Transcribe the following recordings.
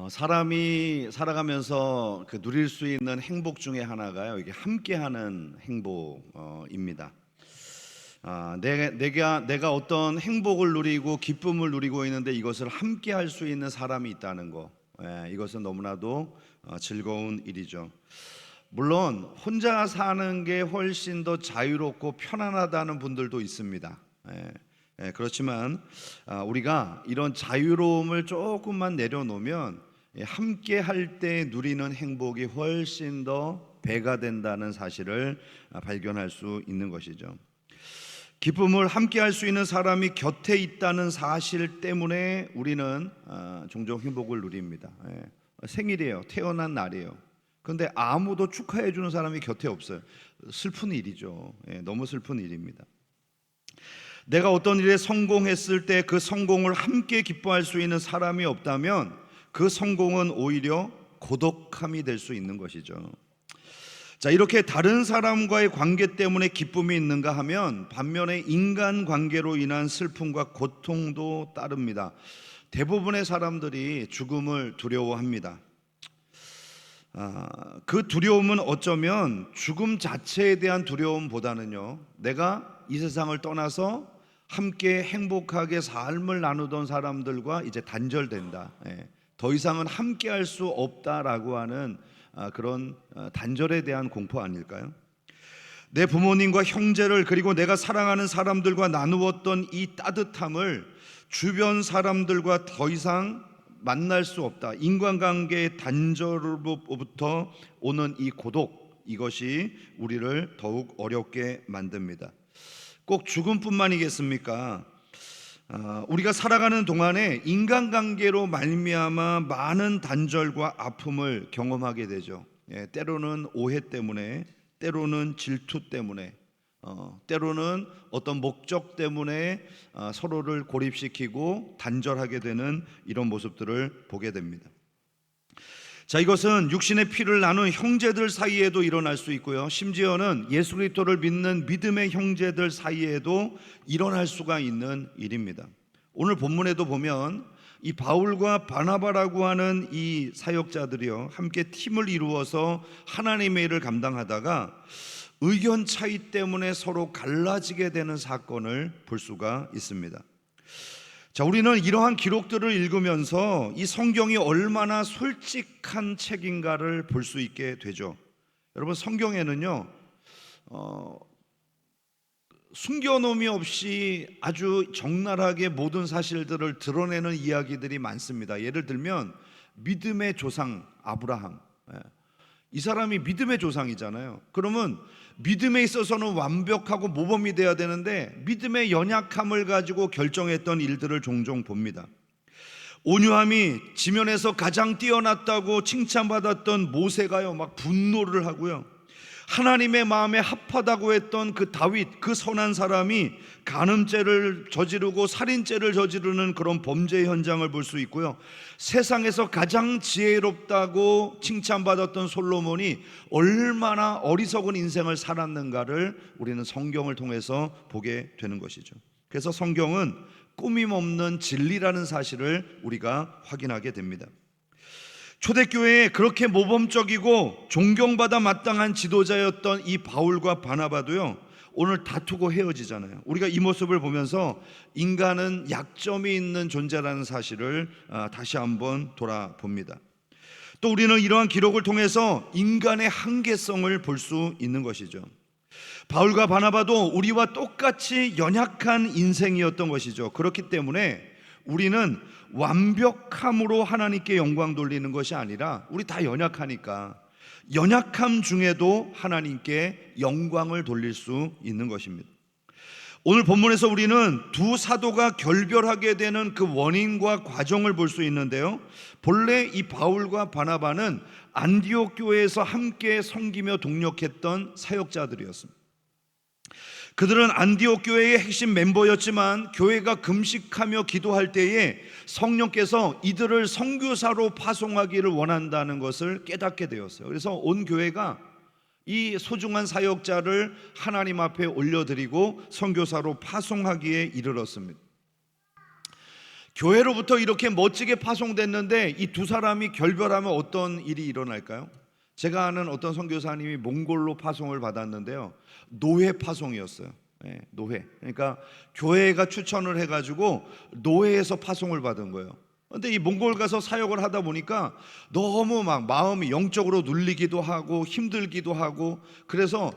사람이 살아가면서 누릴 수 있는 행복 중에 하나가요, 이게 함께하는 행복입니다. 내가 어떤 행복을 누리고 기쁨을 누리고 있는데 이것을 함께할 수 있는 사람이 있다는 거, 이것은 너무나도 즐거운 일이죠. 물론 혼자 사는 게 훨씬 더 자유롭고 편안하다는 분들도 있습니다. 그렇지만 우리가 이런 자유로움을 조금만 내려놓으면 함께 할 때 누리는 행복이 훨씬 더 배가 된다는 사실을 발견할 수 있는 것이죠. 기쁨을 함께 할 수 있는 사람이 곁에 있다는 사실 때문에 우리는 종종 행복을 누립니다. 생일이에요. 태어난 날이에요. 그런데 아무도 축하해 주는 사람이 곁에 없어요. 슬픈 일이죠. 너무 슬픈 일입니다. 내가 어떤 일에 성공했을 때 그 성공을 함께 기뻐할 수 있는 사람이 없다면 그 성공은 오히려 고독함이 될 수 있는 것이죠. 자, 이렇게 다른 사람과의 관계 때문에 기쁨이 있는가 하면 반면에 인간관계로 인한 슬픔과 고통도 따릅니다. 대부분의 사람들이 죽음을 두려워합니다. 그 두려움은 어쩌면 죽음 자체에 대한 두려움보다는요, 내가 이 세상을 떠나서 함께 행복하게 삶을 나누던 사람들과 이제 단절된다, 더 이상은 함께 할 수 없다라고 하는 그런 단절에 대한 공포 아닐까요? 내 부모님과 형제를 그리고 내가 사랑하는 사람들과 나누었던 이 따뜻함을 주변 사람들과 더 이상 만날 수 없다. 인간관계의 단절로부터 오는 이 고독, 이것이 우리를 더욱 어렵게 만듭니다. 꼭 죽음뿐만이겠습니까? 우리가 살아가는 동안에 인간관계로 말미암아 많은 단절과 아픔을 경험하게 되죠. 때로는 오해 때문에, 때로는 질투 때문에, 때로는 어떤 목적 때문에 서로를 고립시키고 단절하게 되는 이런 모습들을 보게 됩니다. 자, 이것은 육신의 피를 나눈 형제들 사이에도 일어날 수 있고요, 심지어는 예수 그리스도를 믿는 믿음의 형제들 사이에도 일어날 수가 있는 일입니다. 오늘 본문에도 보면 이 바울과 바나바라고 하는 이 사역자들이요, 함께 팀을 이루어서 하나님의 일을 감당하다가 의견 차이 때문에 서로 갈라지게 되는 사건을 볼 수가 있습니다. 자, 우리는 이러한 기록들을 읽으면서 이 성경이 얼마나 솔직한 책인가를 볼 수 있게 되죠. 여러분, 성경에는요, 숨겨놓음이 없이 아주 적나라하게 모든 사실들을 드러내는 이야기들이 많습니다. 예를 들면 믿음의 조상 아브라함, 이 사람이 믿음의 조상이잖아요. 그러면 믿음에 있어서는 완벽하고 모범이 되어야 되는데 믿음의 연약함을 가지고 결정했던 일들을 종종 봅니다. 온유함이 지면에서 가장 뛰어났다고 칭찬받았던 모세가요, 막 분노를 하고요, 하나님의 마음에 합하다고 했던 그 다윗, 그 선한 사람이 간음죄를 저지르고 살인죄를 저지르는 그런 범죄 현장을 볼 수 있고요, 세상에서 가장 지혜롭다고 칭찬받았던 솔로몬이 얼마나 어리석은 인생을 살았는가를 우리는 성경을 통해서 보게 되는 것이죠. 그래서 성경은 꾸밈없는 진리라는 사실을 우리가 확인하게 됩니다. 초대교회에 그렇게 모범적이고 존경받아 마땅한 지도자였던 이 바울과 바나바도요, 오늘 다투고 헤어지잖아요. 우리가 이 모습을 보면서 인간은 약점이 있는 존재라는 사실을 다시 한번 돌아봅니다. 또 우리는 이러한 기록을 통해서 인간의 한계성을 볼 수 있는 것이죠. 바울과 바나바도 우리와 똑같이 연약한 인생이었던 것이죠. 그렇기 때문에 우리는 완벽함으로 하나님께 영광 돌리는 것이 아니라 우리 다 연약하니까 연약함 중에도 하나님께 영광을 돌릴 수 있는 것입니다. 오늘 본문에서 우리는 두 사도가 결별하게 되는 그 원인과 과정을 볼 수 있는데요, 본래 이 바울과 바나바는 안디옥 교회에서 함께 섬기며 동력했던 사역자들이었습니다. 그들은 안디옥 교회의 핵심 멤버였지만 교회가 금식하며 기도할 때에 성령께서 이들을 선교사로 파송하기를 원한다는 것을 깨닫게 되었어요. 그래서 온 교회가 이 소중한 사역자를 하나님 앞에 올려드리고 선교사로 파송하기에 이르렀습니다. 교회로부터 이렇게 멋지게 파송됐는데 이 두 사람이 결별하면 어떤 일이 일어날까요? 제가 아는 어떤 선교사님이 몽골로 파송을 받았는데요, 노예 파송이었어요. 네, 노예. 그러니까 교회가 추천을 해가지고 노예에서 파송을 받은 거예요. 근데 이 몽골 가서 사역을 하다 보니까 너무 막 마음이 영적으로 눌리기도 하고 힘들기도 하고, 그래서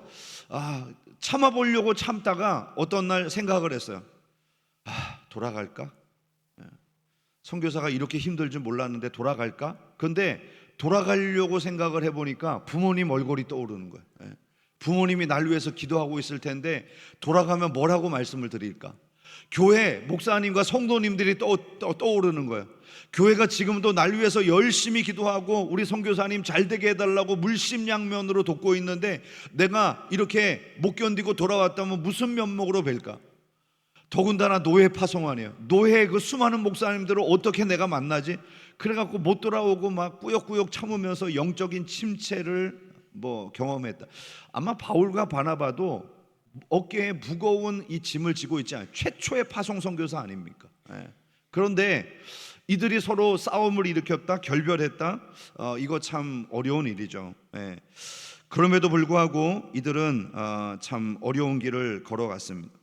참아보려고 참다가 어떤 날 생각을 했어요. 돌아갈까? 선교사가 이렇게 힘들 줄 몰랐는데 돌아갈까? 근데 돌아가려고 생각을 해보니까 부모님 얼굴이 떠오르는 거예요. 부모님이 날 위해서 기도하고 있을 텐데 돌아가면 뭐라고 말씀을 드릴까? 교회 목사님과 성도님들이 떠오르는 거예요. 교회가 지금도 날 위해서 열심히 기도하고 우리 선교사님 잘 되게 해달라고 물심양면으로 돕고 있는데 내가 이렇게 못 견디고 돌아왔다면 무슨 면목으로 뵐까? 더군다나 노예 파송하네요. 노예 그 수많은 목사님들을 어떻게 내가 만나지? 그래갖고 못 돌아오고 막 꾸역꾸역 참으면서 영적인 침체를 경험했다. 아마 바울과 바나바도 어깨에 무거운 이 짐을 지고 있지 않아요. 최초의 파송 선교사 아닙니까? 그런데 이들이 서로 싸움을 일으켰다, 결별했다. 이거 참 어려운 일이죠. 그럼에도 불구하고 이들은 참 어려운 길을 걸어갔습니다.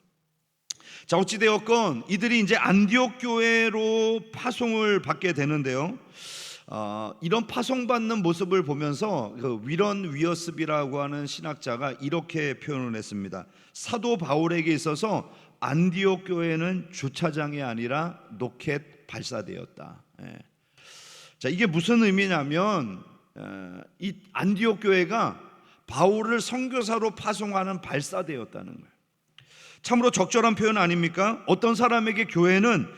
자, 어찌되었건 이들이 이제 안디옥 교회로 파송을 받게 되는데요, 이런 파송받는 모습을 보면서 그 위런 위어스비라고 하는 신학자가 이렇게 표현을 했습니다. 사도 바울에게 있어서 안디옥 교회는 주차장이 아니라 로켓 발사대였다. 자, 이게 무슨 의미냐면 이 안디옥 교회가 바울을 선교사로 파송하는 발사대였다는 거예요. 참으로 적절한 표현 아닙니까? 어떤 사람에게 교회는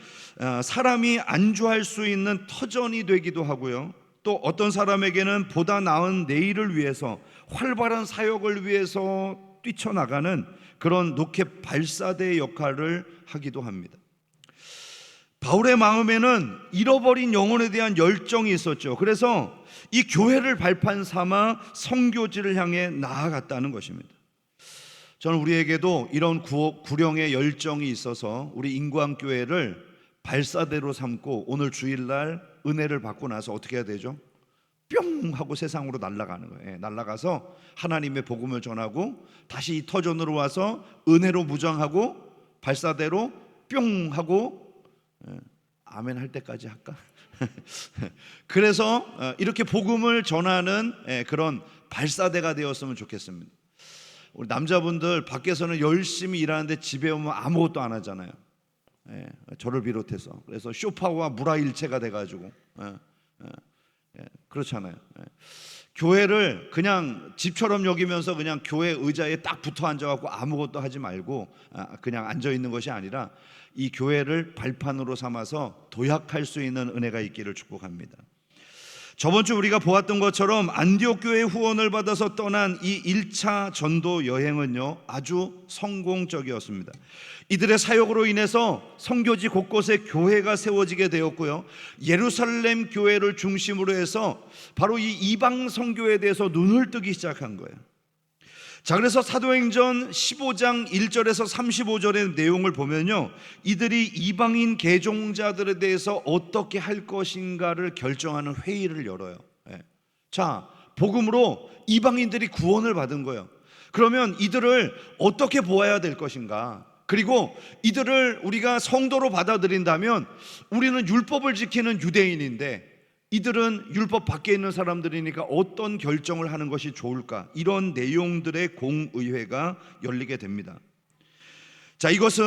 사람이 안주할 수 있는 터전이 되기도 하고요, 또 어떤 사람에게는 보다 나은 내일을 위해서 활발한 사역을 위해서 뛰쳐나가는 그런 로켓 발사대 역할을 하기도 합니다. 바울의 마음에는 잃어버린 영혼에 대한 열정이 있었죠. 그래서 이 교회를 발판 삼아 선교지를 향해 나아갔다는 것입니다. 저는 우리에게도 이런 구령의 열정이 있어서 우리 인구항교회를 발사대로 삼고 오늘 주일날 은혜를 받고 나서 어떻게 해야 되죠? 뿅 하고 세상으로 날아가는 거예요. 날아가서 하나님의 복음을 전하고 다시 이 터전으로 와서 은혜로 무장하고 발사대로 뿅 하고 아멘 할 때까지 할까? 그래서 이렇게 복음을 전하는 그런 발사대가 되었으면 좋겠습니다. 우리 남자분들 밖에서는 열심히 일하는데 집에 오면 아무것도 안 하잖아요. 저를 비롯해서. 그래서 쇼파와 무라일체가 돼가지고 그렇잖아요. 교회를 그냥 집처럼 여기면서 그냥 교회 의자에 딱 붙어 앉아갖고 아무것도 하지 말고 그냥 앉아 있는 것이 아니라 이 교회를 발판으로 삼아서 도약할 수 있는 은혜가 있기를 축복합니다. 저번 주 우리가 보았던 것처럼 안디옥 교회의 후원을 받아서 떠난 이 1차 전도 여행은요, 아주 성공적이었습니다. 이들의 사역으로 인해서 선교지 곳곳에 교회가 세워지게 되었고요, 예루살렘 교회를 중심으로 해서 바로 이 이방 선교에 대해서 눈을 뜨기 시작한 거예요. 자, 그래서 사도행전 15장 1절에서 35절의 내용을 보면요, 이들이 이방인 개종자들에 대해서 어떻게 할 것인가를 결정하는 회의를 열어요. 자, 복음으로 이방인들이 구원을 받은 거예요. 그러면 이들을 어떻게 보아야 될 것인가? 그리고 이들을 우리가 성도로 받아들인다면 우리는 율법을 지키는 유대인인데 이들은 율법 밖에 있는 사람들이니까 어떤 결정을 하는 것이 좋을까? 이런 내용들의 공의회가 열리게 됩니다. 자, 이것은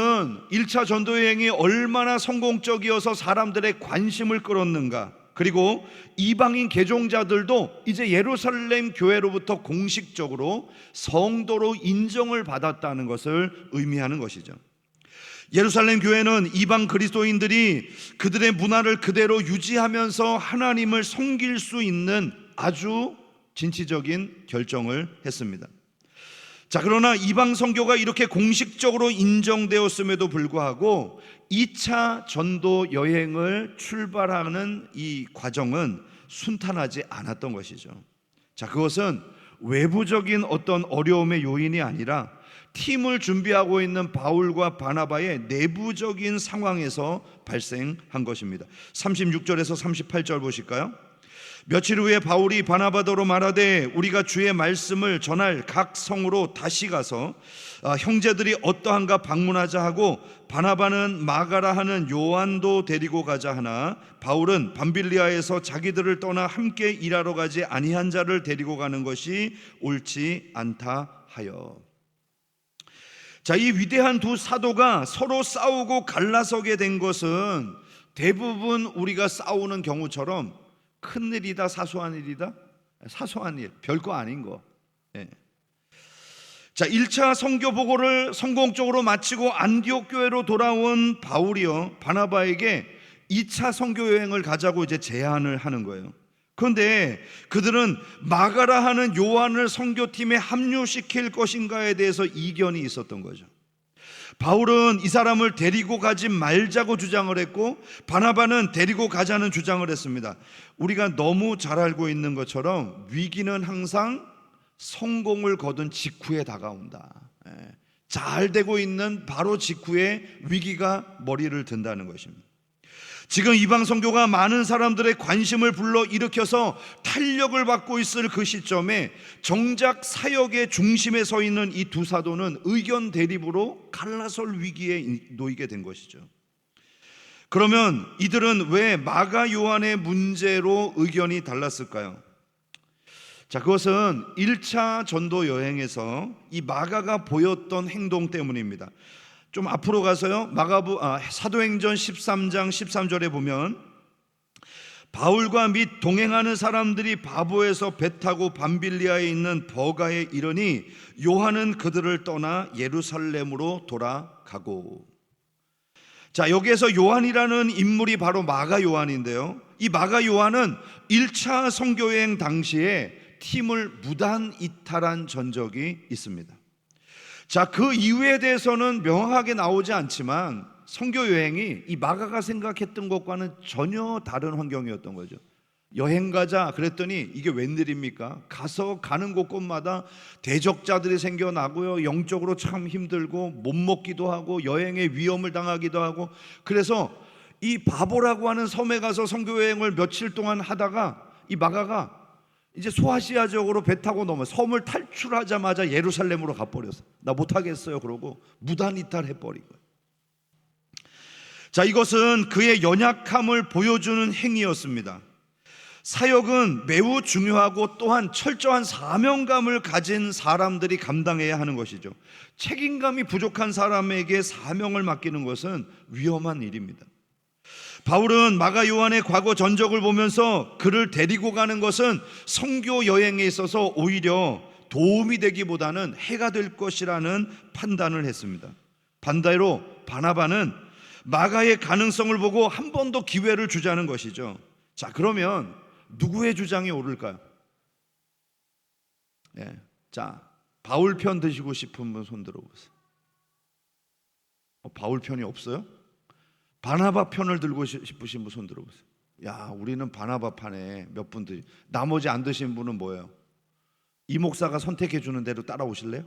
1차 전도여행이 얼마나 성공적이어서 사람들의 관심을 끌었는가, 그리고 이방인 개종자들도 이제 예루살렘 교회로부터 공식적으로 성도로 인정을 받았다는 것을 의미하는 것이죠. 예루살렘 교회는 이방 그리스도인들이 그들의 문화를 그대로 유지하면서 하나님을 섬길 수 있는 아주 진취적인 결정을 했습니다. 자, 그러나 이방 선교가 이렇게 공식적으로 인정되었음에도 불구하고 2차 전도 여행을 출발하는 이 과정은 순탄하지 않았던 것이죠. 자, 그것은 외부적인 어떤 어려움의 요인이 아니라 팀을 준비하고 있는 바울과 바나바의 내부적인 상황에서 발생한 것입니다. 36절에서 38절 보실까요? 며칠 후에 바울이 바나바더로 말하되 우리가 주의 말씀을 전할 각 성으로 다시 가서 형제들이 어떠한가 방문하자 하고, 바나바는 마가라 하는 요한도 데리고 가자 하나 바울은 밤빌리아에서 자기들을 떠나 함께 일하러 가지 아니한 자를 데리고 가는 것이 옳지 않다 하여. 자, 이 위대한 두 사도가 서로 싸우고 갈라서게 된 것은 대부분 우리가 싸우는 경우처럼 큰 일이다, 사소한 일이다? 사소한 일, 별거 아닌 거. 예. 자, 1차 선교 보고를 성공적으로 마치고 안디옥 교회로 돌아온 바울이요, 바나바에게 2차 선교 여행을 가자고 이제 제안을 하는 거예요. 그런데 그들은 마가라 하는 요한을 선교팀에 합류시킬 것인가에 대해서 이견이 있었던 거죠. 바울은 이 사람을 데리고 가지 말자고 주장을 했고, 바나바는 데리고 가자는 주장을 했습니다. 우리가 너무 잘 알고 있는 것처럼 위기는 항상 성공을 거둔 직후에 다가온다. 잘 되고 있는 바로 직후에 위기가 머리를 든다는 것입니다. 지금 이방 선교가 많은 사람들의 관심을 불러일으켜서 탄력을 받고 있을 그 시점에 정작 사역의 중심에 서 있는 이 두 사도는 의견 대립으로 갈라설 위기에 놓이게 된 것이죠. 그러면 이들은 왜 마가 요한의 문제로 의견이 달랐을까요? 자, 그것은 1차 전도 여행에서 이 마가가 보였던 행동 때문입니다. 좀 앞으로 가서요, 사도행전 13장 13절에 보면 바울과 및 동행하는 사람들이 바보에서 배 타고 밤빌리아에 있는 버가에 이르니 요한은 그들을 떠나 예루살렘으로 돌아가고. 자, 여기에서 요한이라는 인물이 바로 마가 요한인데요, 이 마가 요한은 1차 선교여행 당시에 팀을 무단 이탈한 전적이 있습니다. 자, 그 이유에 대해서는 명확하게 나오지 않지만 선교 여행이 이 마가가 생각했던 것과는 전혀 다른 환경이었던 거죠. 여행 가자 그랬더니 이게 웬일입니까? 가서 가는 곳곳마다 대적자들이 생겨나고요, 영적으로 참 힘들고 못 먹기도 하고 여행에 위험을 당하기도 하고, 그래서 이 바보라고 하는 섬에 가서 선교 여행을 며칠 동안 하다가 이 마가가 이제 소아시아 지역으로 배 타고 넘어 섬을 탈출하자마자 예루살렘으로 가버렸어. 나 못하겠어요 그러고 무단 이탈해버린 거예요. 자, 이것은 그의 연약함을 보여주는 행위였습니다. 사역은 매우 중요하고 또한 철저한 사명감을 가진 사람들이 감당해야 하는 것이죠. 책임감이 부족한 사람에게 사명을 맡기는 것은 위험한 일입니다. 바울은 마가 요한의 과거 전적을 보면서 그를 데리고 가는 것은 선교 여행에 있어서 오히려 도움이 되기보다는 해가 될 것이라는 판단을 했습니다. 반대로 바나바는 마가의 가능성을 보고 한 번 더 기회를 주자는 것이죠. 자, 그러면 누구의 주장이 오를까요? 자, 바울 편 드시고 싶은 분 손 들어보세요. 바울 편이 없어요? 바나바 편을 들고 싶으신 분 손 들어보세요. 야, 우리는 바나바 판에 몇 분들이, 나머지 안 드신 분은 뭐예요? 이 목사가 선택해 주는 대로 따라오실래요?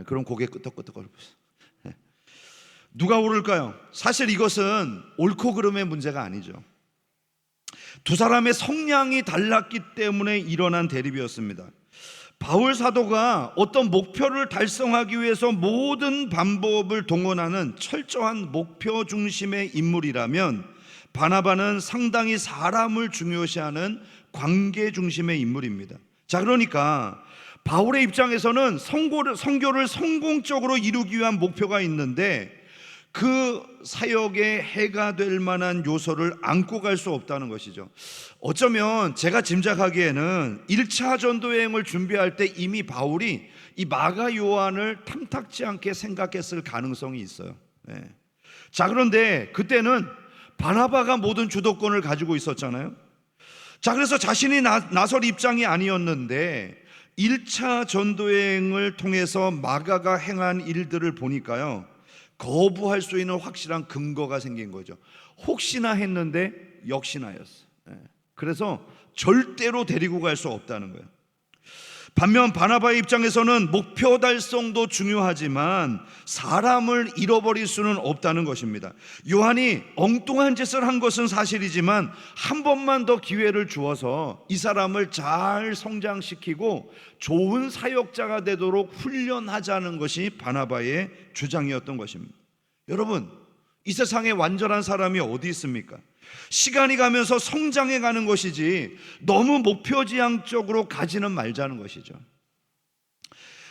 그럼 고개 끄덕끄덕 거려보세요. 누가 오를까요? 사실 이것은 옳고 그름의 문제가 아니죠. 두 사람의 성향이 달랐기 때문에 일어난 대립이었습니다. 바울 사도가 어떤 목표를 달성하기 위해서 모든 방법을 동원하는 철저한 목표 중심의 인물이라면, 바나바는 상당히 사람을 중요시하는 관계 중심의 인물입니다. 자, 그러니까 바울의 입장에서는 선교를 성공적으로 이루기 위한 목표가 있는데 그 사역에 해가 될 만한 요소를 안고 갈 수 없다는 것이죠. 어쩌면 제가 짐작하기에는 1차 전도 여행을 준비할 때 이미 바울이 이 마가 요한을 탐탁지 않게 생각했을 가능성이 있어요. 자, 그런데 그때는 바나바가 모든 주도권을 가지고 있었잖아요. 자, 그래서 자신이 나설 입장이 아니었는데 1차 전도 여행을 통해서 마가가 행한 일들을 보니까요, 거부할 수 있는 확실한 근거가 생긴 거죠. 혹시나 했는데 역시나였어. 그래서 절대로 데리고 갈 수 없다는 거예요. 반면 바나바의 입장에서는 목표 달성도 중요하지만 사람을 잃어버릴 수는 없다는 것입니다. 요한이 엉뚱한 짓을 한 것은 사실이지만 한 번만 더 기회를 주어서 이 사람을 잘 성장시키고 좋은 사역자가 되도록 훈련하자는 것이 바나바의 주장이었던 것입니다. 여러분, 이 세상에 완전한 사람이 어디 있습니까? 시간이 가면서 성장해 가는 것이지 너무 목표지향적으로 가지는 말자는 것이죠.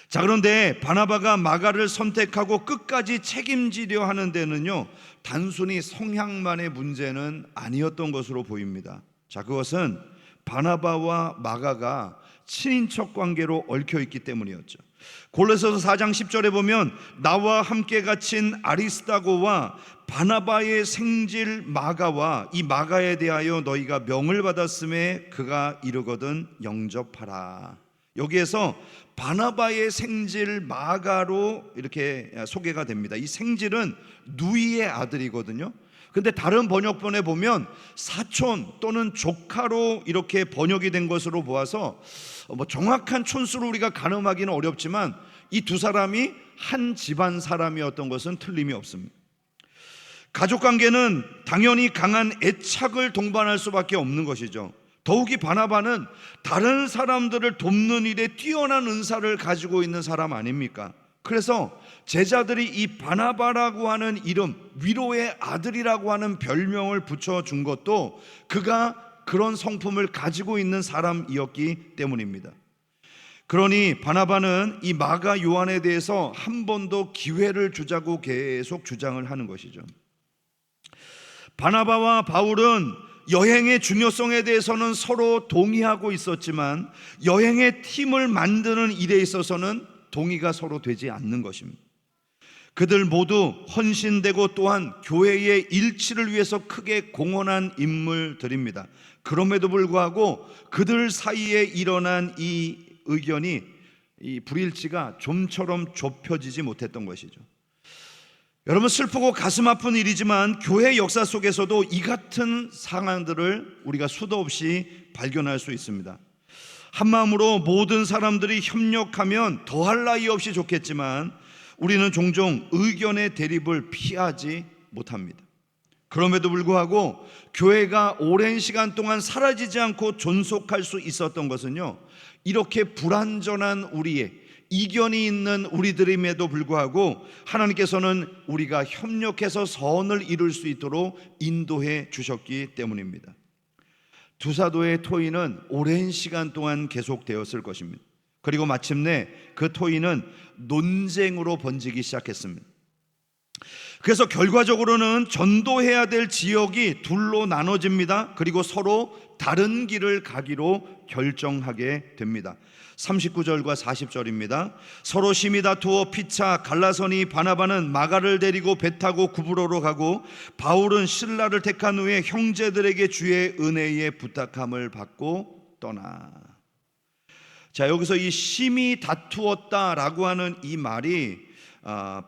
자, 그런데 바나바가 마가를 선택하고 끝까지 책임지려 하는 데는요, 단순히 성향만의 문제는 아니었던 것으로 보입니다. 자, 그것은 바나바와 마가가 친인척 관계로 얽혀 있기 때문이었죠. 골로새서 4장 10절에 보면 나와 함께 갇힌 아리스다고와 바나바의 생질 마가와 이 마가에 대하여 너희가 명을 받았음에 그가 이르거든 영접하라. 여기에서 바나바의 생질 마가로 이렇게 소개가 됩니다. 이 생질은 누이의 아들이거든요. 근데 다른 번역본에 보면 사촌 또는 조카로 이렇게 번역이 된 것으로 보아서 정확한 촌수로 우리가 가늠하기는 어렵지만 이 두 사람이 한 집안 사람이었던 것은 틀림이 없습니다. 가족관계는 당연히 강한 애착을 동반할 수밖에 없는 것이죠. 더욱이 바나바는 다른 사람들을 돕는 일에 뛰어난 은사를 가지고 있는 사람 아닙니까? 그래서 제자들이 이 바나바라고 하는 이름, 위로의 아들이라고 하는 별명을 붙여준 것도 그가 그런 성품을 가지고 있는 사람이었기 때문입니다. 그러니 바나바는 이 마가 요한에 대해서 한 번 더 기회를 주자고 계속 주장을 하는 것이죠. 바나바와 바울은 여행의 중요성에 대해서는 서로 동의하고 있었지만 여행의 팀을 만드는 일에 있어서는 동의가 서로 되지 않는 것입니다. 그들 모두 헌신되고 또한 교회의 일치를 위해서 크게 공헌한 인물들입니다. 그럼에도 불구하고 그들 사이에 일어난 이 의견이, 이 불일치가 좀처럼 좁혀지지 못했던 것이죠. 여러분, 슬프고 가슴 아픈 일이지만 교회 역사 속에서도 이 같은 상황들을 우리가 수도 없이 발견할 수 있습니다. 한마음으로 모든 사람들이 협력하면 더할 나위 없이 좋겠지만 우리는 종종 의견의 대립을 피하지 못합니다. 그럼에도 불구하고 교회가 오랜 시간 동안 사라지지 않고 존속할 수 있었던 것은요, 이렇게 불완전한 우리의 이견이 있는 우리들임에도 불구하고 하나님께서는 우리가 협력해서 선을 이룰 수 있도록 인도해 주셨기 때문입니다. 두 사도의 토의는 오랜 시간 동안 계속되었을 것입니다. 그리고 마침내 그 토의는 논쟁으로 번지기 시작했습니다. 그래서 결과적으로는 전도해야 될 지역이 둘로 나눠집니다. 그리고 서로 다른 길을 가기로 결정하게 됩니다. 39절과 40절입니다. 서로 심히 다투어 피차 갈라서니 바나바는 마가를 데리고 배 타고 구브로로 가고 바울은 실라를 택한 후에 형제들에게 주의 은혜에 부탁함을 받고 떠나. 자, 여기서 이 심히 다투었다라고 하는 이 말이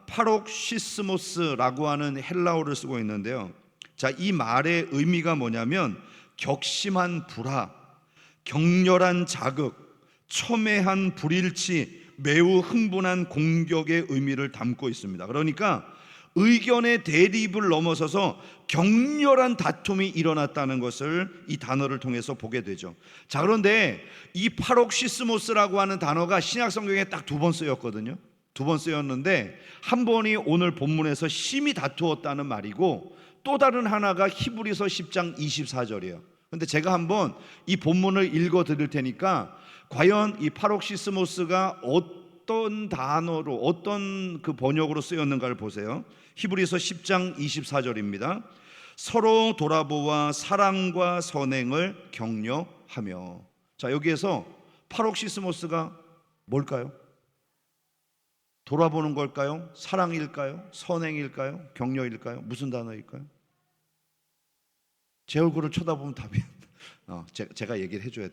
파록시스모스라고 하는 헬라어를 쓰고 있는데요. 자, 이 말의 의미가 뭐냐면 격심한 불화, 격렬한 자극, 첨예한 불일치, 매우 흥분한 공격의 의미를 담고 있습니다. 그러니까 의견의 대립을 넘어서서 격렬한 다툼이 일어났다는 것을 이 단어를 통해서 보게 되죠. 자, 그런데 이 파록시스모스라고 하는 단어가 신약 성경에 딱 두 번 쓰였거든요. 두 번 쓰였는데 한 번이 오늘 본문에서 심히 다투었다는 말이고 또 다른 하나가 히브리서 10장 24절이에요. 근데 제가 한번 이 본문을 읽어 드릴 테니까 과연 이 파록시스모스가 어떤 단어로, 어떤 그 번역으로 쓰였는가를 보세요. 히브리서 10장 24절입니다. 서로 돌아보아 사랑과 선행을 격려하며. 자, 여기에서 파록시스모스가 뭘까요? 돌아보는 걸까요? 사랑일까요? 선행일까요? 격려일까요? 무슨 단어일까요? 제 얼굴을 쳐다보면 답이 제가 얘기를 해줘야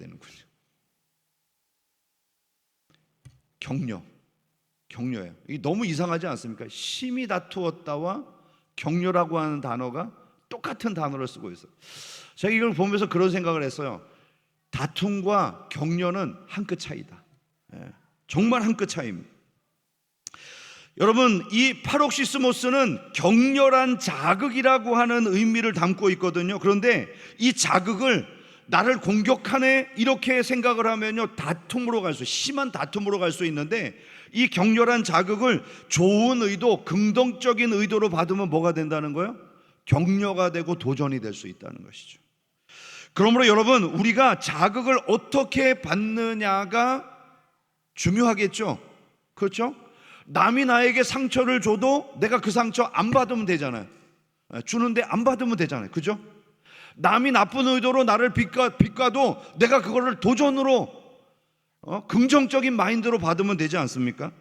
되는군요. 격려예요. 이게 너무 이상하지 않습니까? 심히 다투었다와 격려라고 하는 단어가 똑같은 단어를 쓰고 있어요. 제가 이걸 보면서 그런 생각을 했어요. 다툼과 격려는 한 끗 차이다. 정말 한 끗 차이입니다. 여러분, 이 파록시스모스는 격렬한 자극이라고 하는 의미를 담고 있거든요. 그런데 이 자극을 나를 공격하네 이렇게 생각을 하면요, 다툼으로 갈 수, 심한 다툼으로 갈 수 있는데, 이 격렬한 자극을 좋은 의도, 긍정적인 의도로 받으면 뭐가 된다는 거예요? 격려가 되고 도전이 될 수 있다는 것이죠. 그러므로 여러분, 우리가 자극을 어떻게 받느냐가 중요하겠죠. 그렇죠? 남이 나에게 상처를 줘도 내가 그 상처 안 받으면 되잖아요. 주는데 안 받으면 되잖아요. 그죠? 남이 나쁜 의도로 나를 빗가도 내가 그거를 도전으로 긍정적인 마인드로 받으면 되지 않습니까?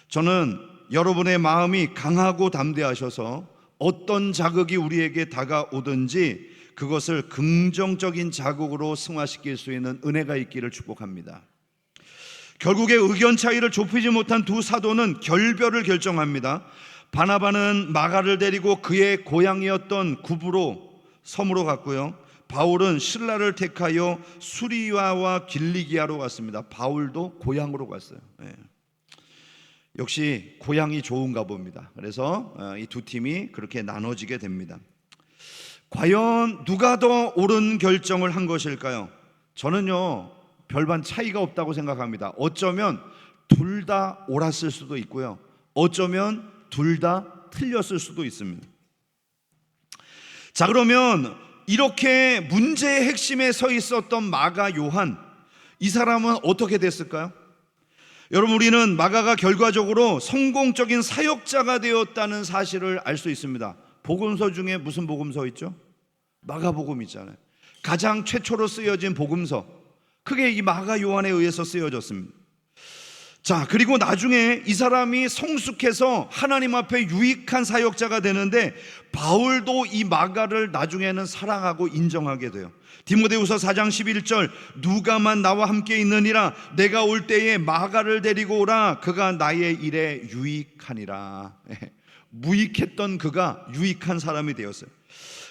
저는 여러분의 마음이 강하고 담대하셔서 어떤 자극이 우리에게 다가오든지 그것을 긍정적인 자극으로 승화시킬 수 있는 은혜가 있기를 축복합니다. 결국에 의견 차이를 좁히지 못한 두 사도는 결별을 결정합니다. 바나바는 마가를 데리고 그의 고향이었던 구브로 섬으로 갔고요, 바울은 신라를 택하여 수리아와 길리기아로 갔습니다. 바울도 고향으로 갔어요. 역시 고향이 좋은가 봅니다. 그래서 이 두 팀이 그렇게 나눠지게 됩니다. 과연 누가 더 옳은 결정을 한 것일까요? 저는요, 별반 차이가 없다고 생각합니다. 어쩌면 둘 다 옳았을 수도 있고요, 어쩌면 둘 다 틀렸을 수도 있습니다. 자, 그러면 이렇게 문제의 핵심에 서 있었던 마가 요한, 이 사람은 어떻게 됐을까요? 여러분, 우리는 마가가 결과적으로 성공적인 사역자가 되었다는 사실을 알 수 있습니다. 복음서 중에 무슨 복음서 있죠? 마가복음 있잖아요. 가장 최초로 쓰여진 복음서, 그게 이 마가 요한에 의해서 쓰여졌습니다. 자, 그리고 나중에 이 사람이 성숙해서 하나님 앞에 유익한 사역자가 되는데, 바울도 이 마가를 나중에는 사랑하고 인정하게 돼요. 디모데후서 4장 11절, 누가만 나와 함께 있느니라, 내가 올 때에 마가를 데리고 오라, 그가 나의 일에 유익하니라. 무익했던 그가 유익한 사람이 되었어요.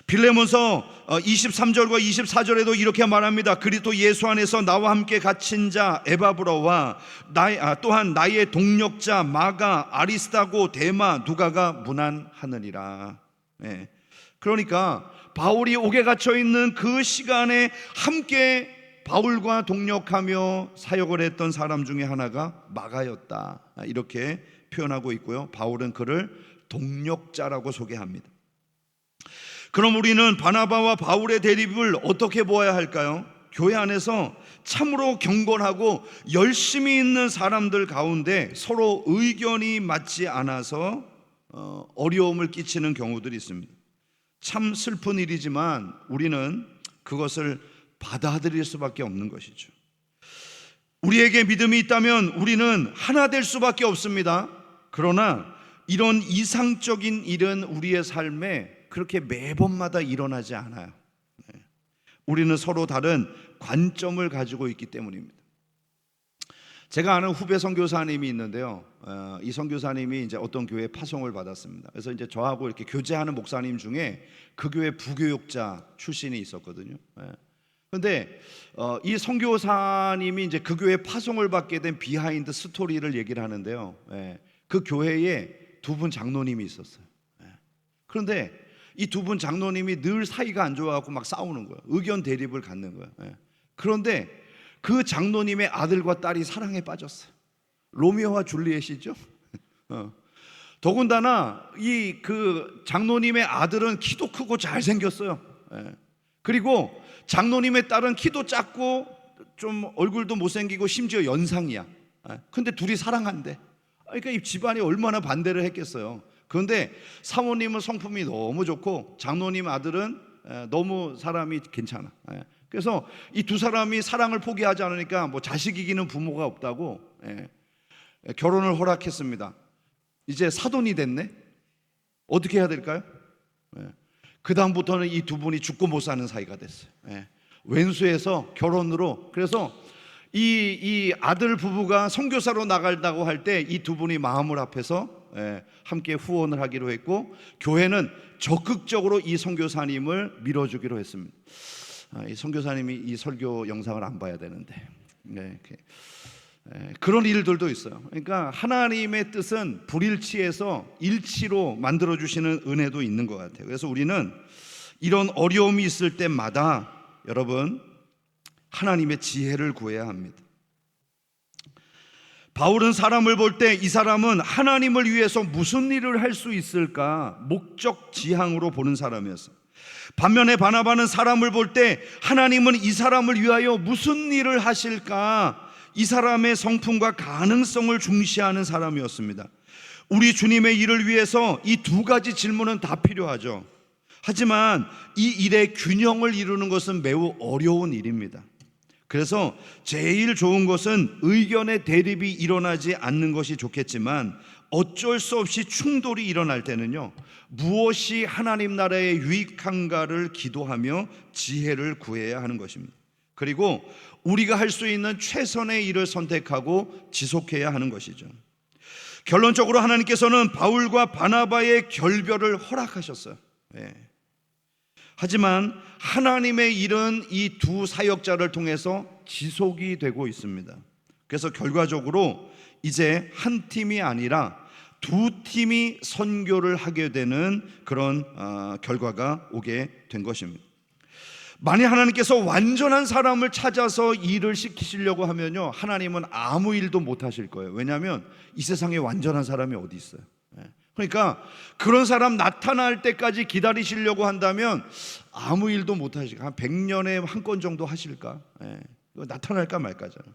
빌레몬서 23절과 24절에도 이렇게 말합니다. 그리스도 예수 안에서 나와 함께 갇힌 자 에바브로와 또한 나의 동력자 마가, 아리스타고, 데마, 누가가 문안하느니라. 그러니까 바울이 옥에 갇혀 있는 그 시간에 함께 바울과 동력하며 사역을 했던 사람 중에 하나가 마가였다, 이렇게 표현하고 있고요, 바울은 그를 동력자라고 소개합니다. 그럼 우리는 바나바와 바울의 대립을 어떻게 보아야 할까요? 교회 안에서 참으로 경건하고 열심히 있는 사람들 가운데 서로 의견이 맞지 않아서 어려움을 끼치는 경우들이 있습니다. 참 슬픈 일이지만 우리는 그것을 받아들일 수밖에 없는 것이죠. 우리에게 믿음이 있다면 우리는 하나 될 수밖에 없습니다. 그러나 이런 이상적인 일은 우리의 삶에 그렇게 매번마다 일어나지 않아요. 우리는 서로 다른 관점을 가지고 있기 때문입니다. 제가 아는 후배 선교사님이 있는데요, 이 선교사님이 이제 어떤 교회에 파송을 받았습니다. 그래서 이제 저하고 이렇게 교제하는 목사님 중에 그 교회 부교육자 출신이 있었거든요. 그런데 이 선교사님이 이제 그 교회 파송을 받게 된 비하인드 스토리를 얘기를 하는데요, 그 교회에 두 분 장로님이 있었어요. 그런데 이 두 분 장로님이 늘 사이가 안 좋아갖고 막 싸우는 거예요. 의견 대립을 갖는 거예요. 그런데 그 장로님의 아들과 딸이 사랑에 빠졌어요. 로미오와 줄리엣이죠. 더군다나 이 그 장로님의 아들은 키도 크고 잘생겼어요. 그리고 장로님의 딸은 키도 작고 좀 얼굴도 못생기고 심지어 연상이야. 근데 둘이 사랑한대. 그러니까 이 집안이 얼마나 반대를 했겠어요. 그런데 사모님은 성품이 너무 좋고 장로님 아들은 너무 사람이 괜찮아. 그래서 이 두 사람이 사랑을 포기하지 않으니까 뭐 자식 이기는 부모가 없다고 결혼을 허락했습니다. 이제 사돈이 됐네. 어떻게 해야 될까요? 그 다음부터는 이 두 분이 죽고 못 사는 사이가 됐어요. 왼수에서 결혼으로. 그래서 이 아들 부부가 선교사로 나간다고 할 때 이 두 분이 마음을 합해서 함께 후원을 하기로 했고, 교회는 적극적으로 이 선교사님을 밀어주기로 했습니다. 이 선교사님이 이 설교 영상을 안 봐야 되는데, 그런 일들도 있어요. 그러니까 하나님의 뜻은 불일치에서 일치로 만들어 주시는 은혜도 있는 것 같아요. 그래서 우리는 이런 어려움이 있을 때마다 여러분 하나님의 지혜를 구해야 합니다. 바울은 사람을 볼 때 이 사람은 하나님을 위해서 무슨 일을 할 수 있을까 목적 지향으로 보는 사람이었어요. 반면에 바나바는 사람을 볼 때 하나님은 이 사람을 위하여 무슨 일을 하실까, 이 사람의 성품과 가능성을 중시하는 사람이었습니다. 우리 주님의 일을 위해서 이 두 가지 질문은 다 필요하죠. 하지만 이 일의 균형을 이루는 것은 매우 어려운 일입니다. 그래서 제일 좋은 것은 의견의 대립이 일어나지 않는 것이 좋겠지만 어쩔 수 없이 충돌이 일어날 때는요, 무엇이 하나님 나라에 유익한가를 기도하며 지혜를 구해야 하는 것입니다. 그리고 우리가 할 수 있는 최선의 일을 선택하고 지속해야 하는 것이죠. 결론적으로 하나님께서는 바울과 바나바의 결별을 허락하셨어요. 하지만 하나님의 일은 이 두 사역자를 통해서 지속이 되고 있습니다. 그래서 결과적으로 이제 한 팀이 아니라 두 팀이 선교를 하게 되는 그런 결과가 오게 된 것입니다. 만약 하나님께서 완전한 사람을 찾아서 일을 시키시려고 하면요, 하나님은 아무 일도 못 하실 거예요. 왜냐하면 이 세상에 완전한 사람이 어디 있어요. 그러니까 그런 사람 나타날 때까지 기다리시려고 한다면 아무 일도 못 하시고 한 100년에 한 건 정도 하실까? 나타날까 말까잖아요.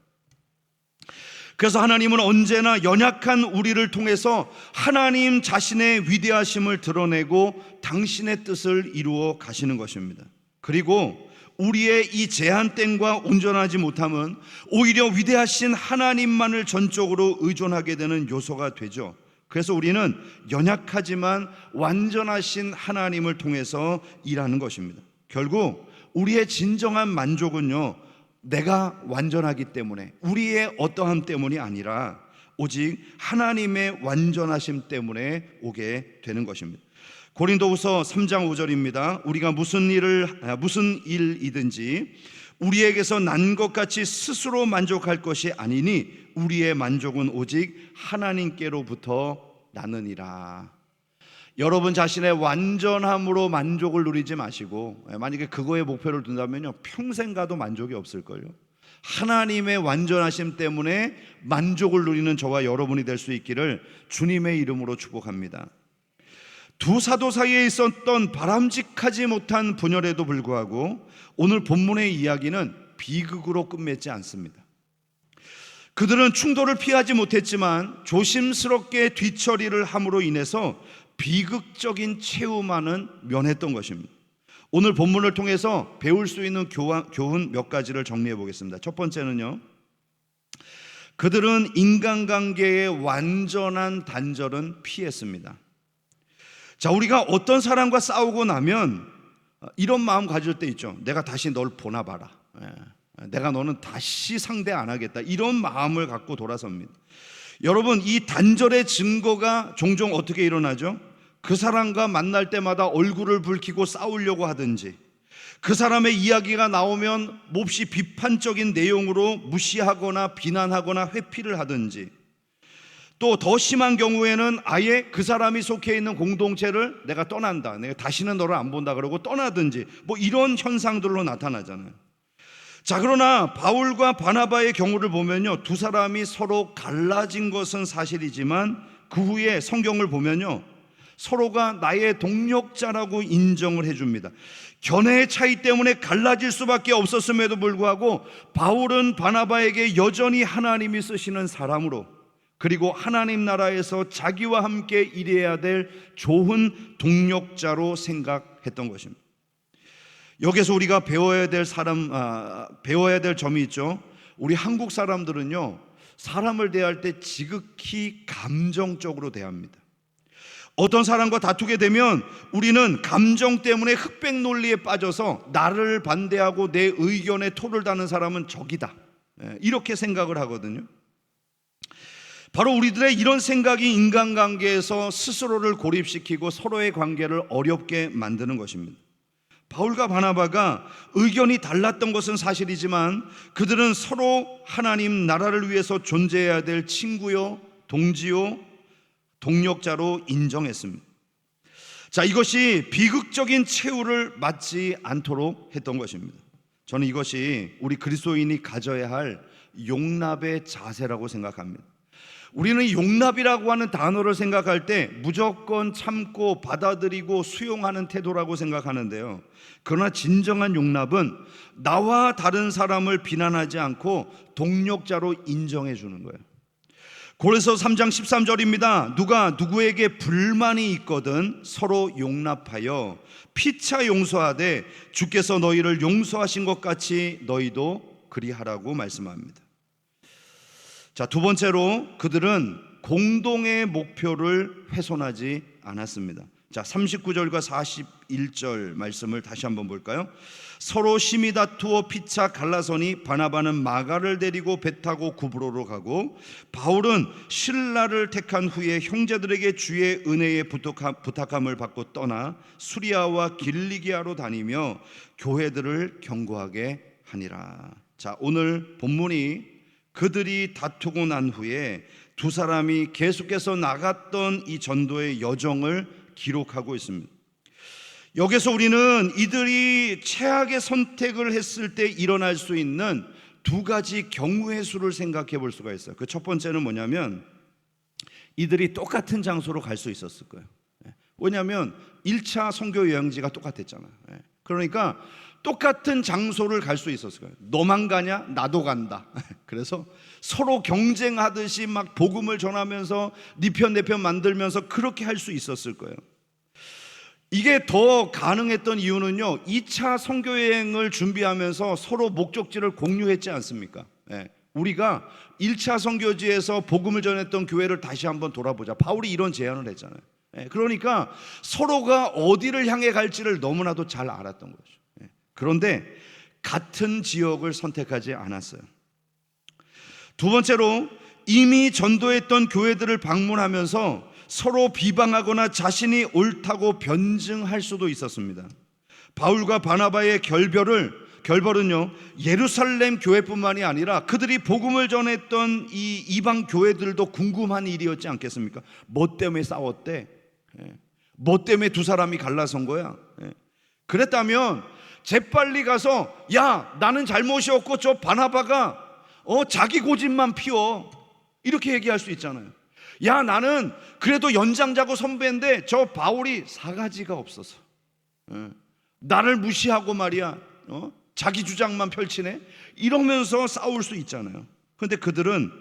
그래서 하나님은 언제나 연약한 우리를 통해서 하나님 자신의 위대하심을 드러내고 당신의 뜻을 이루어 가시는 것입니다. 그리고 우리의 이 제한됨과 온전하지 못함은 오히려 위대하신 하나님만을 전적으로 의존하게 되는 요소가 되죠. 그래서 우리는 연약하지만 완전하신 하나님을 통해서 일하는 것입니다. 결국 우리의 진정한 만족은요, 내가 완전하기 때문에, 우리의 어떠함 때문이 아니라 오직 하나님의 완전하심 때문에 오게 되는 것입니다. 고린도후서 3장 5절입니다. 우리가 무슨 일이든지 우리에게서 난 것 같이 스스로 만족할 것이 아니니 우리의 만족은 오직 하나님께로부터 나느니라. 여러분 자신의 완전함으로 만족을 누리지 마시고, 만약에 그거에 목표를 둔다면요, 평생 가도 만족이 없을걸요. 하나님의 완전하심 때문에 만족을 누리는 저와 여러분이 될 수 있기를 주님의 이름으로 축복합니다. 두 사도 사이에 있었던 바람직하지 못한 분열에도 불구하고 오늘 본문의 이야기는 비극으로 끝맺지 않습니다. 그들은 충돌을 피하지 못했지만 조심스럽게 뒤처리를 함으로 인해서 비극적인 최후만은 면했던 것입니다. 오늘 본문을 통해서 배울 수 있는 교훈 몇 가지를 정리해 보겠습니다. 첫 번째는요, 그들은 인간관계의 완전한 단절은 피했습니다. 자, 우리가 어떤 사람과 싸우고 나면 이런 마음 가질 때 있죠. 내가 다시 널 보나 봐라. 내가 너는 다시 상대 안 하겠다. 이런 마음을 갖고 돌아섭니다. 여러분, 이 단절의 증거가 종종 어떻게 일어나죠? 그 사람과 만날 때마다 얼굴을 붉히고 싸우려고 하든지, 그 사람의 이야기가 나오면 몹시 비판적인 내용으로 무시하거나 비난하거나 회피를 하든지, 또 더 심한 경우에는 아예 그 사람이 속해 있는 공동체를 내가 떠난다, 내가 다시는 너를 안 본다 그러고 떠나든지, 뭐 이런 현상들로 나타나잖아요. 자, 그러나 바울과 바나바의 경우를 보면요, 두 사람이 서로 갈라진 것은 사실이지만 그 후에 성경을 보면요, 서로가 나의 동력자라고 인정을 해줍니다. 견해의 차이 때문에 갈라질 수밖에 없었음에도 불구하고 바울은 바나바에게 여전히 하나님이 쓰시는 사람으로, 그리고 하나님 나라에서 자기와 함께 일해야 될 좋은 동력자로 생각했던 것입니다. 여기서 우리가 배워야 될 점이 있죠. 우리 한국 사람들은요, 사람을 대할 때 지극히 감정적으로 대합니다. 어떤 사람과 다투게 되면 우리는 감정 때문에 흑백 논리에 빠져서 나를 반대하고 내 의견에 토를 다는 사람은 적이다, 이렇게 생각을 하거든요. 바로 우리들의 이런 생각이 인간관계에서 스스로를 고립시키고 서로의 관계를 어렵게 만드는 것입니다. 바울과 바나바가 의견이 달랐던 것은 사실이지만 그들은 서로 하나님 나라를 위해서 존재해야 될 친구요, 동지요, 동력자로 인정했습니다. 자, 이것이 비극적인 최후를 맞지 않도록 했던 것입니다. 저는 이것이 우리 그리스도인이 가져야 할 용납의 자세라고 생각합니다. 우리는 용납이라고 하는 단어를 생각할 때 무조건 참고 받아들이고 수용하는 태도라고 생각하는데요, 그러나 진정한 용납은 나와 다른 사람을 비난하지 않고 동력자로 인정해 주는 거예요. 고린도서 3장 13절입니다. 누가 누구에게 불만이 있거든 서로 용납하여 피차 용서하되 주께서 너희를 용서하신 것 같이 너희도 그리하라고 말씀합니다. 자, 두 번째로 그들은 공동의 목표를 훼손하지 않았습니다. 자, 39절과 41절 말씀을 다시 한번 볼까요? 서로 심히 다투어 피차 갈라서니 바나바는 마가를 데리고 배 타고 구브로로 가고 바울은 실라를 택한 후에 형제들에게 주의 은혜의 부탁함을 받고 떠나 수리아와 길리기아로 다니며 교회들을 경고하게 하니라. 자, 오늘 본문이 그들이 다투고 난 후에 두 사람이 계속해서 나갔던 이 전도의 여정을 기록하고 있습니다. 여기서 우리는 이들이 최악의 선택을 했을 때 일어날 수 있는 두 가지 경우의 수를 생각해 볼 수가 있어요. 그 첫 번째는 뭐냐면 이들이 똑같은 장소로 갈 수 있었을 거예요. 왜냐하면 1차 선교 여행지가 똑같았잖아요. 그러니까 똑같은 장소를 갈 수 있었을 거예요. 너만 가냐? 나도 간다. 그래서 서로 경쟁하듯이 막 복음을 전하면서 네 편 내 편 만들면서 그렇게 할 수 있었을 거예요. 이게 더 가능했던 이유는요, 2차 선교여행을 준비하면서 서로 목적지를 공유했지 않습니까? 우리가 1차 선교지에서 복음을 전했던 교회를 다시 한번 돌아보자. 바울이 이런 제안을 했잖아요. 그러니까 서로가 어디를 향해 갈지를 너무나도 잘 알았던 거죠. 그런데 같은 지역을 선택하지 않았어요. 두 번째로 이미 전도했던 교회들을 방문하면서 서로 비방하거나 자신이 옳다고 변증할 수도 있었습니다. 바울과 바나바의 결별은요, 예루살렘 교회뿐만이 아니라 그들이 복음을 전했던 이 이방 교회들도 궁금한 일이었지 않겠습니까? 뭐 때문에 싸웠대? 뭐 때문에 두 사람이 갈라선 거야? 그랬다면 재빨리 가서 야, 나는 잘못이었고 저 바나바가 자기 고집만 피워, 이렇게 얘기할 수 있잖아요. 야, 나는 그래도 연장자고 선배인데 저 바울이 사가지가 없어서 나를 무시하고 말이야, 자기 주장만 펼치네, 이러면서 싸울 수 있잖아요. 그런데 그들은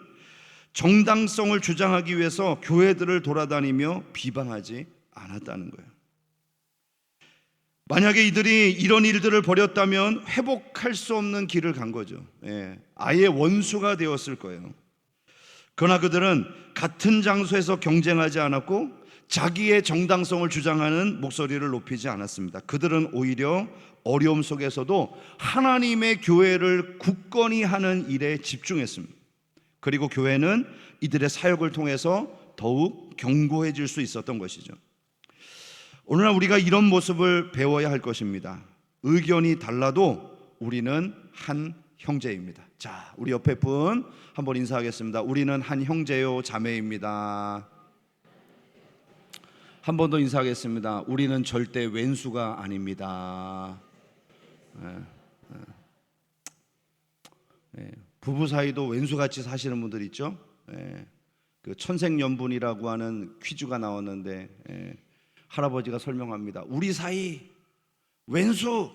정당성을 주장하기 위해서 교회들을 돌아다니며 비방하지 않았다는 거예요. 만약에 이들이 이런 일들을 벌였다면 회복할 수 없는 길을 간 거죠. 아예 원수가 되었을 거예요. 그러나 그들은 같은 장소에서 경쟁하지 않았고 자기의 정당성을 주장하는 목소리를 높이지 않았습니다. 그들은 오히려 어려움 속에서도 하나님의 교회를 굳건히 하는 일에 집중했습니다. 그리고 교회는 이들의 사역을 통해서 더욱 견고해질 수 있었던 것이죠. 오늘날 우리가 이런 모습을 배워야 할 것입니다. 의견이 달라도 우리는 한 형제입니다. 자, 우리 옆에 분 한번 인사하겠습니다. 우리는 한 형제요 자매입니다. 한 번 더 인사하겠습니다. 우리는 절대 왼수가 아닙니다. 부부 사이도 왼수같이 사시는 분들 있죠. 그 천생연분이라고 하는 퀴즈가 나왔는데 할아버지가 설명합니다. 우리 사이 왼수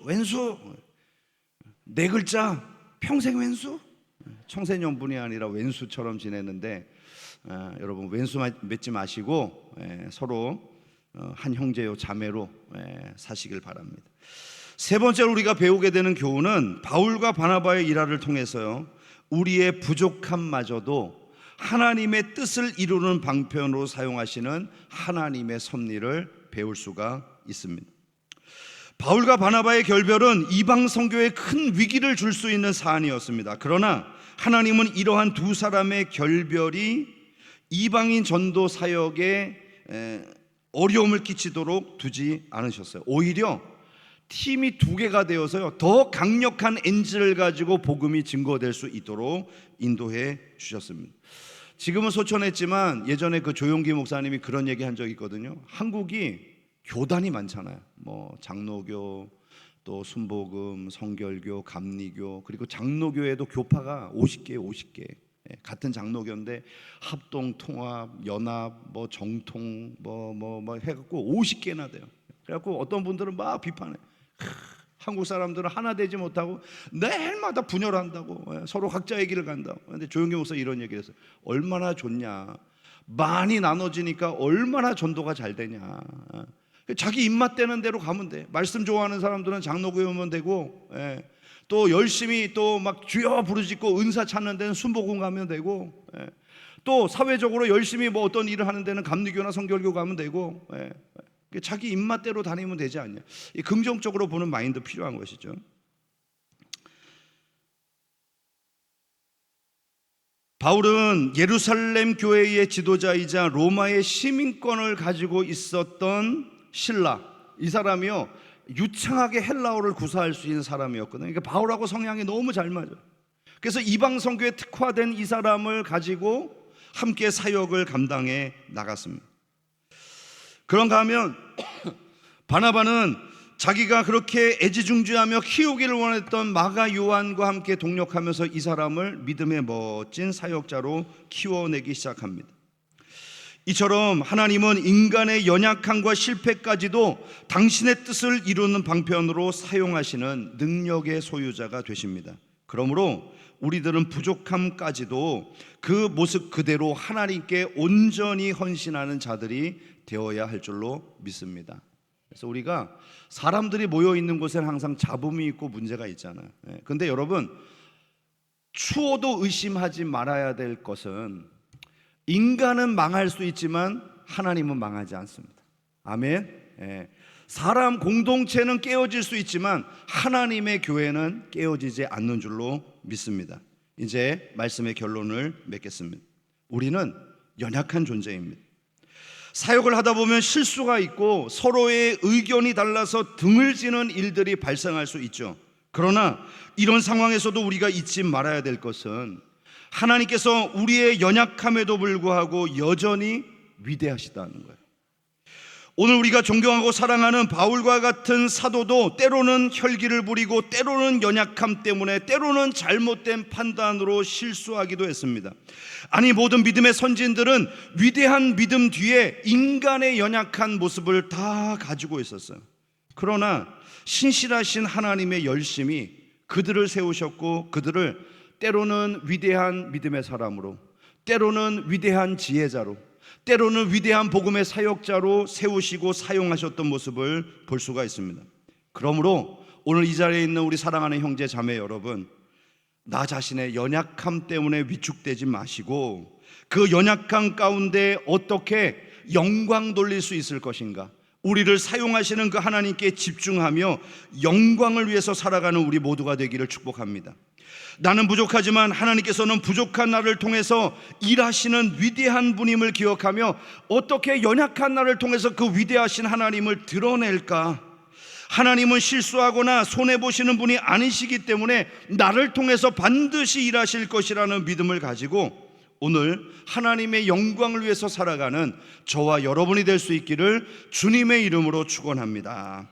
네 글자 평생 왼수? 청생연분이 아니라 왼수처럼 지내는데 여러분 왼수 맺지 마시고 서로 한 형제요 자매로 사시길 바랍니다. 세 번째로 우리가 배우게 되는 교훈은 바울과 바나바의 일화를 통해서요, 우리의 부족함마저도 하나님의 뜻을 이루는 방편으로 사용하시는 하나님의 섭리를 배울 수가 있습니다. 바울과 바나바의 결별은 이방 선교에 큰 위기를 줄 수 있는 사안이었습니다. 그러나 하나님은 이러한 두 사람의 결별이 이방인 전도 사역에 어려움을 끼치도록 두지 않으셨어요. 오히려 팀이 두 개가 되어서요, 더 강력한 엔진을 가지고 복음이 증거될 수 있도록 인도해 주셨습니다. 지금은 소천했지만 예전에 그 조용기 목사님이 그런 얘기 한 적이 있거든요. 한국이 교단이 많잖아요. 뭐 장로교, 또 순복음, 성결교, 감리교, 그리고 장로교에도 교파가 50개 같은 장로교인데 합동, 통합, 연합, 뭐 정통, 뭐 해갖고 50개나 돼요. 그래갖고 어떤 분들은 막 비판해. 한국 사람들은 하나 되지 못하고 매일마다 분열한다고, 서로 각자 얘기를 간다고. 근데 조용기 목사 이런 얘기를 했어요. 얼마나 좋냐, 많이 나눠지니까 얼마나 전도가 잘 되냐. 자기 입맛 되는 대로 가면 돼. 말씀 좋아하는 사람들은 장로교회 오면 되고, 또 열심히 또 막 주여 부르짖고 은사 찾는 데는 순복음 가면 되고, 또 사회적으로 열심히 뭐 어떤 일을 하는 데는 감리교나 성결교 가면 되고, 자기 입맛대로 다니면 되지 않냐. 이 긍정적으로 보는 마인드 필요한 것이죠. 바울은 예루살렘 교회의 지도자이자 로마의 시민권을 가지고 있었던 신라, 이 사람이요 유창하게 헬라어를 구사할 수 있는 사람이었거든요. 그러니까 바울하고 성향이 너무 잘 맞아요. 그래서 이방 선교에 특화된 이 사람을 가지고 함께 사역을 감당해 나갔습니다. 그런가 하면 바나바는 자기가 그렇게 애지중지하며 키우기를 원했던 마가 요한과 함께 동력하면서 이 사람을 믿음의 멋진 사역자로 키워내기 시작합니다. 이처럼 하나님은 인간의 연약함과 실패까지도 당신의 뜻을 이루는 방편으로 사용하시는 능력의 소유자가 되십니다. 그러므로 우리들은 부족함까지도 그 모습 그대로 하나님께 온전히 헌신하는 자들이 되어야 할 줄로 믿습니다. 그래서 우리가 사람들이 모여 있는 곳에는 항상 잡음이 있고 문제가 있잖아요. 근데 여러분, 추워도 의심하지 말아야 될 것은 인간은 망할 수 있지만 하나님은 망하지 않습니다. 아멘. 사람 공동체는 깨어질 수 있지만 하나님의 교회는 깨어지지 않는 줄로 믿습니다. 이제 말씀의 결론을 맺겠습니다. 우리는 연약한 존재입니다. 사역을 하다 보면 실수가 있고 서로의 의견이 달라서 등을 지는 일들이 발생할 수 있죠. 그러나 이런 상황에서도 우리가 잊지 말아야 될 것은 하나님께서 우리의 연약함에도 불구하고 여전히 위대하시다는 거예요. 오늘 우리가 존경하고 사랑하는 바울과 같은 사도도 때로는 혈기를 부리고 때로는 연약함 때문에 때로는 잘못된 판단으로 실수하기도 했습니다. 아니, 모든 믿음의 선진들은 위대한 믿음 뒤에 인간의 연약한 모습을 다 가지고 있었어요. 그러나 신실하신 하나님의 열심이 그들을 세우셨고 그들을 때로는 위대한 믿음의 사람으로, 때로는 위대한 지혜자로, 때로는 위대한 복음의 사역자로 세우시고 사용하셨던 모습을 볼 수가 있습니다. 그러므로 오늘 이 자리에 있는 우리 사랑하는 형제 자매 여러분, 나 자신의 연약함 때문에 위축되지 마시고 그 연약함 가운데 어떻게 영광 돌릴 수 있을 것인가, 우리를 사용하시는 그 하나님께 집중하며 영광을 위해서 살아가는 우리 모두가 되기를 축복합니다. 나는 부족하지만 하나님께서는 부족한 나를 통해서 일하시는 위대한 분임을 기억하며 어떻게 연약한 나를 통해서 그 위대하신 하나님을 드러낼까? 하나님은 실수하거나 손해보시는 분이 아니시기 때문에 나를 통해서 반드시 일하실 것이라는 믿음을 가지고 오늘 하나님의 영광을 위해서 살아가는 저와 여러분이 될 수 있기를 주님의 이름으로 축원합니다.